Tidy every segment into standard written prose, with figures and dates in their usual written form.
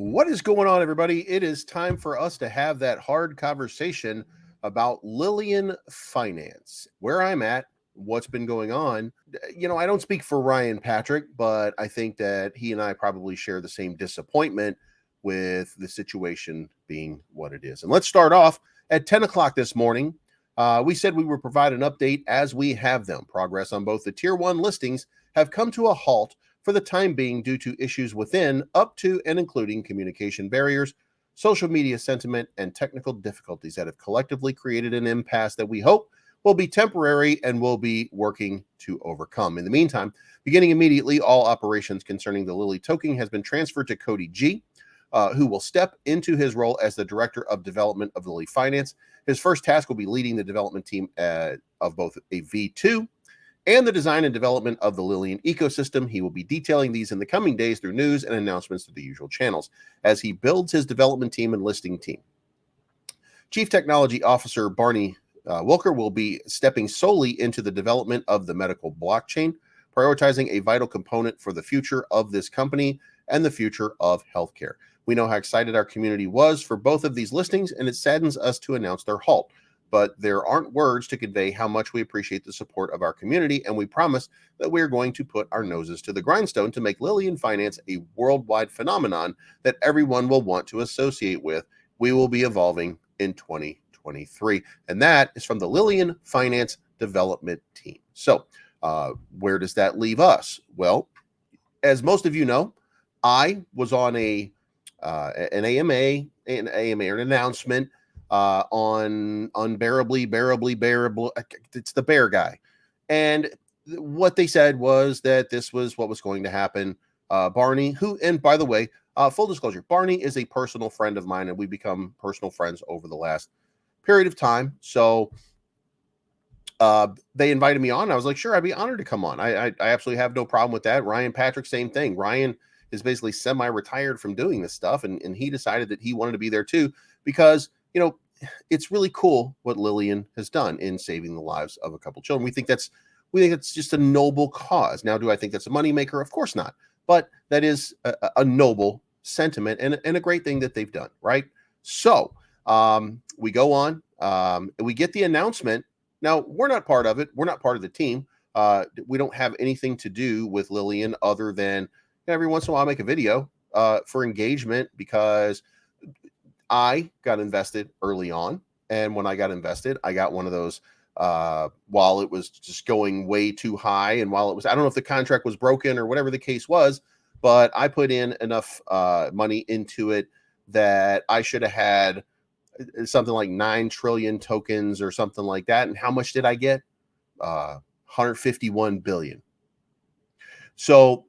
What is going on, everybody? It is time for us to have that hard conversation about Lillian finance, where I'm at, what's been going on. I don't speak for Ryan Patrick, but I think that he and I probably share the same disappointment with the situation being what it is. And let's start off at 10 o'clock this morning. We said we would provide an update as we have them. Progress on both the Tier 1 listings have come to a halt for the time being due to issues within, up to and including communication barriers, social media sentiment, and technical difficulties that have collectively created an impasse that we hope will be temporary and will be working to overcome. In the meantime, beginning immediately, all operations concerning the Lily token has been transferred to Cody G., who will step into his role as the Director of Development of Lily Finance. His first task will be leading the development team of both a V2 and the design and development of the Lillian ecosystem. He will be detailing these in the coming days through news and announcements to the usual channels as he builds his development team and listing team. Chief Technology Officer Barney Wilker will be stepping solely into the development of the medical blockchain, prioritizing a vital component for the future of this company and the future of healthcare. We know how excited our community was for both of these listings, and it saddens us to announce their halt. But there aren't words to convey how much we appreciate the support of our community, and we promise that we are going to put our noses to the grindstone to make Lillian Finance a worldwide phenomenon that everyone will want to associate with. We will be evolving in 2023, and that is from the Lillian Finance Development Team. So where does that leave us? Well, as most of you know, I was on an announcement on Unbearably Bearable. It's the bear guy. And what they said was that this was what was going to happen. Barney, who, and by the way, full disclosure, Barney is a personal friend of mine, and we become personal friends over the last period of time. So they invited me on. I was like, sure, I'd be honored to come on. I absolutely have no problem with that. Ryan Patrick, same thing. Ryan is basically semi-retired from doing this stuff, and he decided that he wanted to be there too, because it's really cool what Lillian has done in saving the lives of a couple children. We think that's just a noble cause. Now, do I think that's a moneymaker? Of course not. But that is a noble sentiment and a great thing that they've done, right? So we go on, we get the announcement. Now, we're not part of it. We're not part of the team. We don't have anything to do with Lillian other than every once in a while I make a video for engagement, because I got invested early on. And when I got invested, I got one of those while it was just going way too high. And while it was, I don't know if the contract was broken or whatever the case was, but I put in enough money into it that I should have had something like 9 trillion tokens or something like that. And how much did I get? 151 billion. So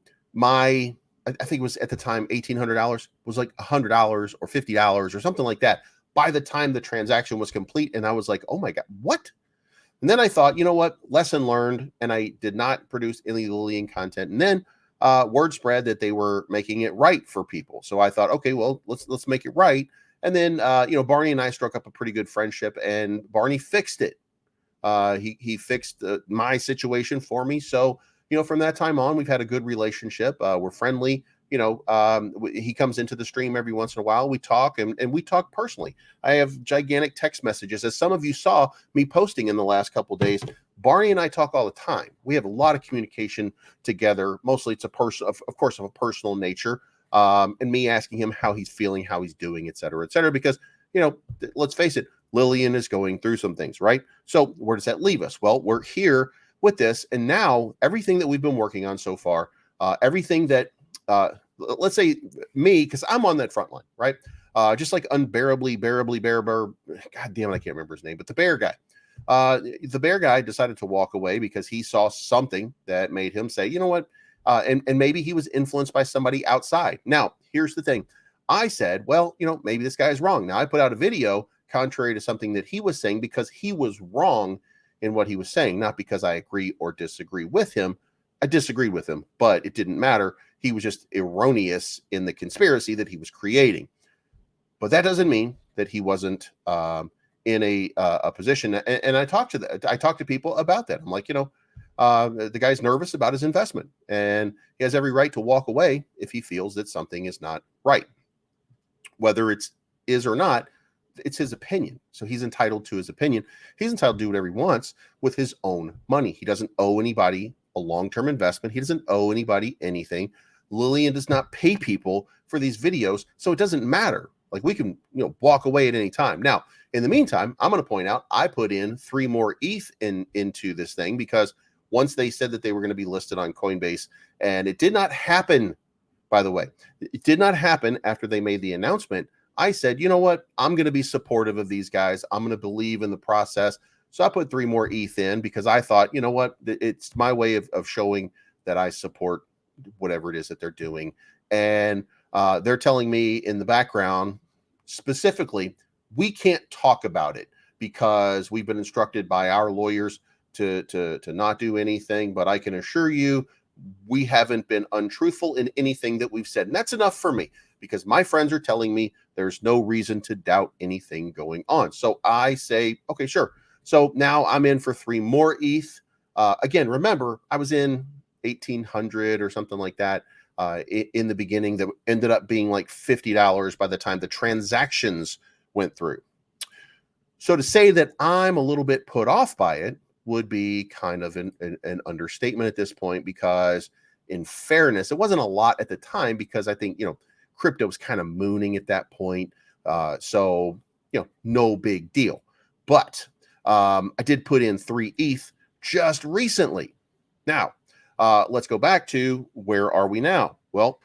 I think it was at the time $1,800 was like $100 or $50 or something like that by the time the transaction was complete. And I was like, oh my God, what? And then I thought, you know what? Lesson learned. And I did not produce any Lillian content. And then word spread that they were making it right for people. So I thought, okay, well, let's make it right. And then Barney and I struck up a pretty good friendship, and Barney fixed it. He fixed my situation for me. So from that time on, we've had a good relationship. We're friendly. He comes into the stream every once in a while. We talk, and we talk personally. I have gigantic text messages, as some of you saw me posting in the last couple of days. Barney and I talk all the time. We have a lot of communication together. Mostly it's of course, of a personal nature. And me asking him how he's feeling, how he's doing, et cetera, because, let's face it, Lillian is going through some things, right? So where does that leave us? Well, we're here with this, and now everything that we've been working on so far, everything that, let's say me, because I'm on that front line, right? Just like Unbearably Bearable, God damn it, I can't remember his name, but the bear guy. The bear guy decided to walk away because he saw something that made him say, you know what? And maybe he was influenced by somebody outside. Now, here's the thing. I said, well, maybe this guy is wrong. Now, I put out a video contrary to something that he was saying, because he was wrong in what he was saying, not because I agree or disagree with him. I disagreed with him, but it didn't matter. He was just erroneous in the conspiracy that he was creating. But that doesn't mean that he wasn't in a position. And I talked to people about that. I'm like, the guy's nervous about his investment, and he has every right to walk away if he feels that something is not right. whether it's is or not, it's his opinion. So he's entitled to his opinion. He's entitled to do whatever he wants with his own money. He doesn't owe anybody a long-term investment. He doesn't owe anybody anything. Lillian does not pay people for these videos, so it doesn't matter. Like, we can, walk away at any time. Now, in the meantime, I'm going to point out I put in 3 more ETH into this thing, because once they said that they were going to be listed on Coinbase, and it did not happen, by the way, it did not happen after they made the announcement. I said, you know what? I'm going to be supportive of these guys. I'm going to believe in the process. So I put 3 more ETH in, because I thought, you know what? It's my way of showing that I support whatever it is that they're doing. And they're telling me in the background, specifically, we can't talk about it because we've been instructed by our lawyers to not do anything. But I can assure you, we haven't been untruthful in anything that we've said. And that's enough for me, because my friends are telling me there's no reason to doubt anything going on. So I say, okay, sure. So now I'm in for 3 more ETH. Again, remember, I was in 1,800 or something like that in the beginning, that ended up being like $50 by the time the transactions went through. So to say that I'm a little bit put off by it would be kind of an understatement at this point, because in fairness, it wasn't a lot at the time, because I think, crypto was kind of mooning at that point. So, no big deal. But I did put in 3 ETH just recently. Now, let's go back to, where are we now? Well,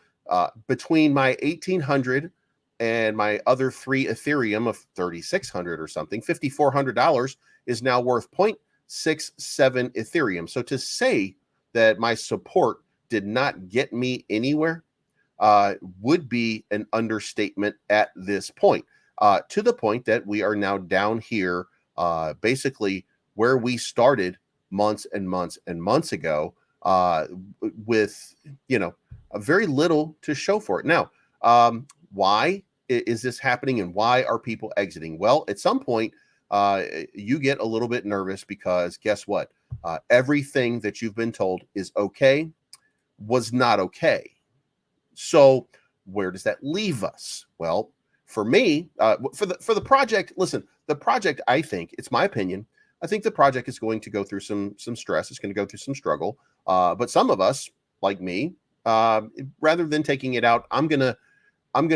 between my 1,800 and my other 3 Ethereum of 3,600 or something, $5,400 is now worth 0.67 Ethereum. So to say that my support did not get me anywhere would be an understatement at this point, to the point that we are now down here, basically where we started months and months and months ago, with, a very little to show for it. Now, why is this happening, and why are people exiting? Well, at some point, you get a little bit nervous, because guess what? Everything that you've been told is okay was not okay. So where does that leave us? Well, for me, for the project, listen, the project, I think, it's my opinion, I think the project is going to go through some stress. It's going to go through some struggle. But some of us, like me, rather than taking it out, I'm gonna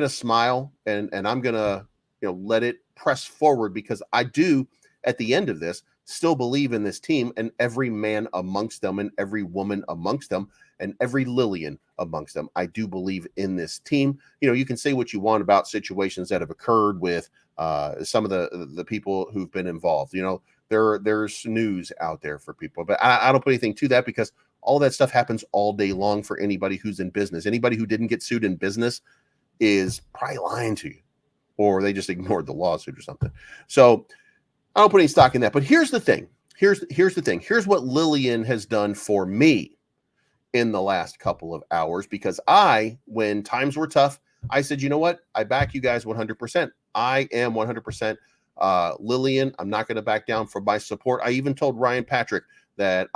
smile, and I'm gonna let it press forward, because I do, at the end of this, still believe in this team, and every man amongst them, and every woman amongst them, and every Lillian amongst them. I do believe in this team. You can say what you want about situations that have occurred with some of the people who've been involved. There's news out there for people, but I don't put anything to that, because all that stuff happens all day long for anybody who's in business. Anybody who didn't get sued in business is probably lying to you, or they just ignored the lawsuit or something. So I don't put any stock in that. But here's the thing. Here's the thing. Here's what Lillian has done for me in the last couple of hours, because when times were tough, I said, you know what? I back you guys 100%. I am 100% Lillian. I'm not going to back down from my support. I even told Ryan Patrick that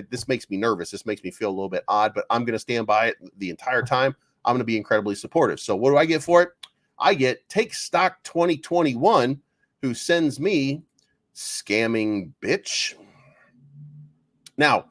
this makes me nervous. This makes me feel a little bit odd, but I'm going to stand by it the entire time. I'm going to be incredibly supportive. So what do I get for it? I get Take Stock 2021, who sends me scamming bitch. Now,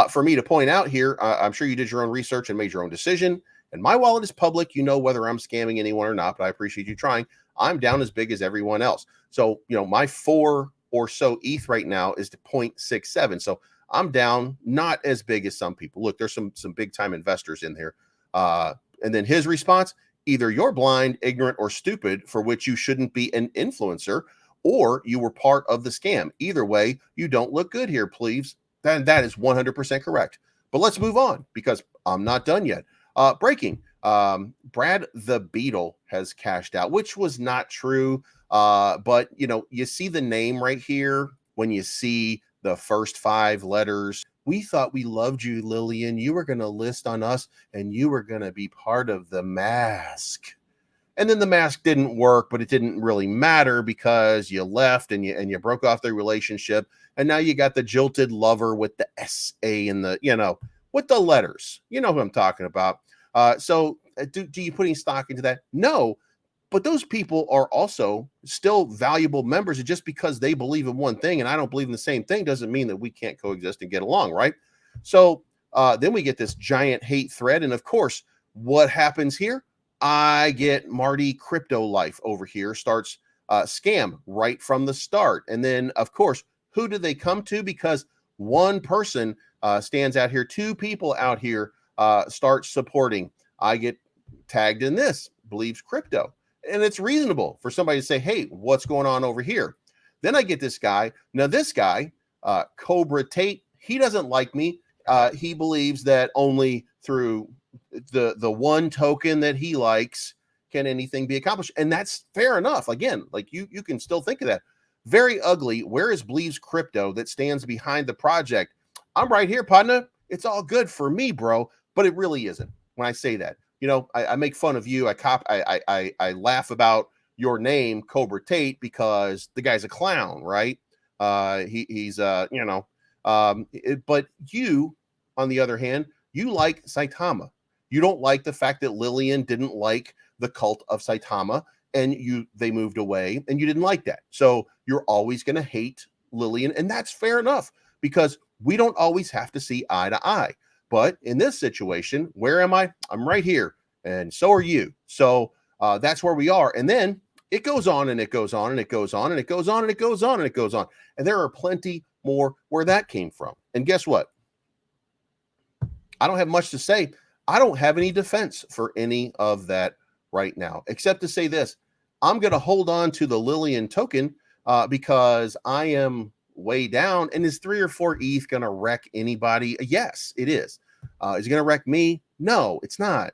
for me to point out here, I'm sure you did your own research and made your own decision. And my wallet is public. You know whether I'm scamming anyone or not, but I appreciate you trying. I'm down as big as everyone else. So, my 4 or so ETH right now is to 0.67. So I'm down, not as big as some people. Look, there's some big time investors in here. And then his response, either you're blind, ignorant, or stupid, for which you shouldn't be an influencer, or you were part of the scam. Either way, you don't look good here, please. That is 100% correct. But let's move on, because I'm not done yet. Breaking. Brad the Beetle has cashed out, which was not true. But you see the name right here. When you see the first 5 letters, we thought we loved you, Lillian. You were going to list on us, and you were going to be part of the mask. And then the mask didn't work, but it didn't really matter, because you left and you broke off the relationship. And now you got the jilted lover with the SA and the, with the letters. You know who I'm talking about. So Do you put any stock into that? No. But those people are also still valuable members. And just because they believe in one thing and I don't believe in the same thing doesn't mean that we can't coexist and get along, right? So then we get this giant hate thread. And of course, what happens here? I get Marty Crypto Life over here starts scam right from the start. And then, of course, who do they come to? Because one person stands out here, two people out here start supporting. I get tagged in this, believes crypto. And it's reasonable for somebody to say, hey, what's going on over here? Then I get this guy. Now, this guy, Cobra Tate, he doesn't like me. He believes that only through the one token that he likes can anything be accomplished. And that's fair enough. Again, like you can still think of that. Very ugly. Where is BLEEVESCRYPTO that stands behind the project? I'm right here, partner. It's all good for me, bro. But it really isn't when I say that. You know, I make fun of you. I laugh about your name, Cobra Tate, because the guy's a clown, right? He's but you, on the other hand, you like Saitama. You don't like the fact that Lillian didn't like the cult of Saitama, and they moved away, and you didn't like that. So you're always going to hate Lillian, and that's fair enough because we don't always have to see eye to eye. But in this situation, where am I? I'm right here, and so are you. So that's where we are. And then it goes on, and it goes on, and it goes on, and it goes on, and it goes on, and it goes on. And there are plenty more where that came from. And guess what? I don't have much to say. I don't have any defense for any of that right now, except to say this. I'm going to hold on to the Lillian token because I am way down. And is 3 or 4 ETH going to wreck anybody? Yes, it is. Is it going to wreck me? No, it's not.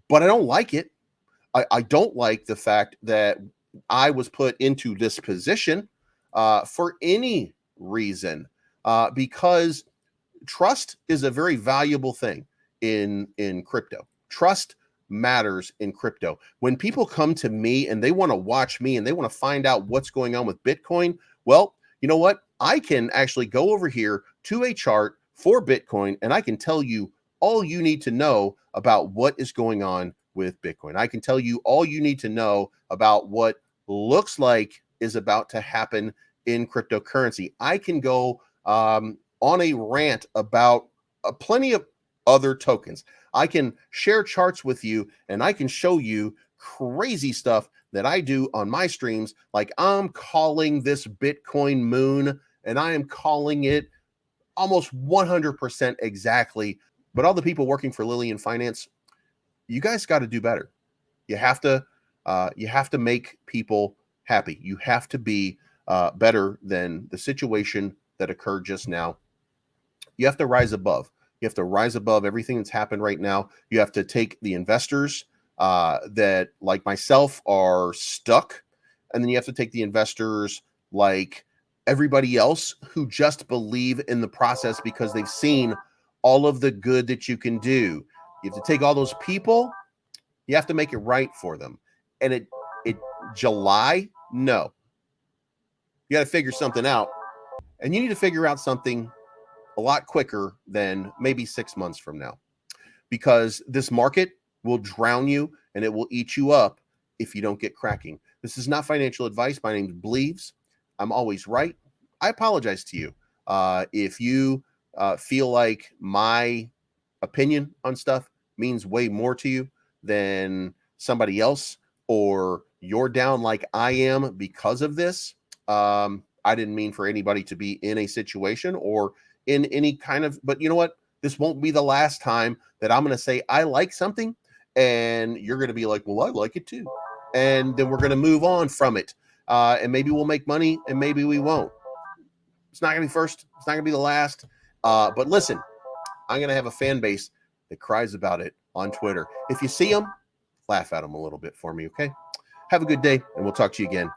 But I don't like it. I don't like the fact that I was put into this position for any reason because trust is a very valuable thing in crypto. Trust matters in crypto. When people come to me and they want to watch me and they want to find out what's going on with Bitcoin, well, you know what? I can actually go over here to a chart for Bitcoin and I can tell you all you need to know about what is going on with Bitcoin. I can tell you all you need to know about what looks like is about to happen in cryptocurrency. I can go on a rant about plenty of other tokens. I can share charts with you and I can show you crazy stuff that I do on my streams. Like I'm calling this Bitcoin moon and I am calling it almost 100% exactly. But all the people working for Lillian Finance, you guys got to do better. You have to make people happy. You have to be better than the situation that occurred just now. You have to rise above. You have to rise above everything that's happened right now. You have to take the investors that, like myself, are stuck. And then you have to take the investors like everybody else who just believe in the process because they've seen all of the good that you can do. You have to take all those people. You have to make it right for them. And it July, no. You got to figure something out. And you need to figure out something a lot quicker than maybe 6 months from now, because this market will drown you and it will eat you up if you don't get cracking. This is not financial advice. My name is Bleeves. I'm always right. I apologize to you. If you feel like my opinion on stuff means way more to you than somebody else, or you're down like I am because of this, I didn't mean for anybody to be in a situation or in any kind of, but you know what? This won't be the last time that I'm going to say I like something and you're going to be like, well, I like it too. And then we're going to move on from it. And maybe we'll make money and maybe we won't. It's not going to be first. It's not going to be the last. But listen, I'm going to have a fan base that cries about it on Twitter. If you see them, laugh at them a little bit for me, okay? Have a good day, and we'll talk to you again